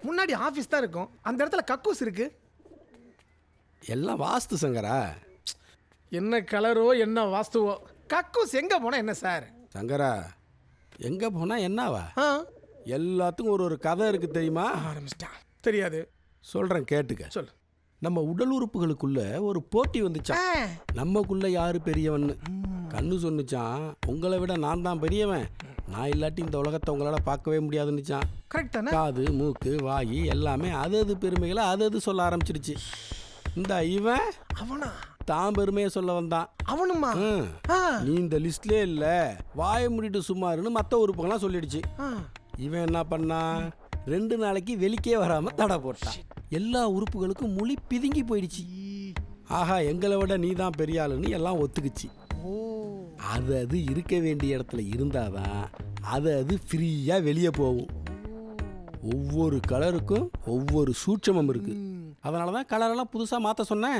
முன்னாடி ஆஃபீஸ் தான் இருக்கும், அந்த இடத்துல கக்கூஸ் இருக்கு. எல்லாம் வாஸ்து சங்கரா. என்ன கலரோ என்ன வாஸ்துவோ, கக்கூஸ் எங்க போனா என்ன சார்? சங்கரா, எங்கே போனால் என்னவா? ஆ, எல்லாத்துக்கும் ஒரு ஒரு கதை இருக்குது தெரியுமா? ஆரம்பிச்சிட்டான். தெரியாது, சொல்கிறேன் கேட்டுக்க. சொல்லு. நம்ம உடல் உறுப்புகளுக்குள்ள ஒரு போட்டி வந்துச்சான். நமக்குள்ள யாரு பெரியவன்னு. கண்ணு சொன்னுச்சான், உங்களை விட நான் தான் பெரியவன், நான் இல்லாட்டி இந்த உலகத்தை உங்களால் பார்க்கவே முடியாதுன்னுச்சான். கரெக்ட் தானே? காது, மூக்கு, வாய் எல்லாமே அது அது பெருமைகளை அது அது சொல்ல ஆரம்பிச்சிடுச்சு. இந்த இவன் அவனா? தான் பெருமையை சொல்ல வந்தான். அவனுமா? ம். ஆ, நீ இந்த லிஸ்ட்லே இல்லை, வாயை மூடிட்டு சும்மாருன்னு மற்ற உறுப்புகள்லாம் சொல்லிடுச்சு. ஆ. இவன் என்ன பண்ணான், 2 நாளைக்கு வெளிக்கே வராமல் தடை போட்டான். எல்லா உறுப்புகளுக்கும் மொழி பிதுங்கி போயிடுச்சு. ஆஹா, எங்களை விட நீ தான் பெரிய ஆளுன்னு எல்லாம் ஒத்துக்குச்சு. ஓ, அது அது இருக்க வேண்டிய இடத்துல இருந்தாதான் அது அது ஃப்ரீயாக வெளியே போகும். ஒவ்வொரு கலருக்கும் ஒவ்வொரு சூட்சமம் இருக்கு. அதனால தான் கலரெல்லாம் புதுசாக மாற்ற சொன்னேன்.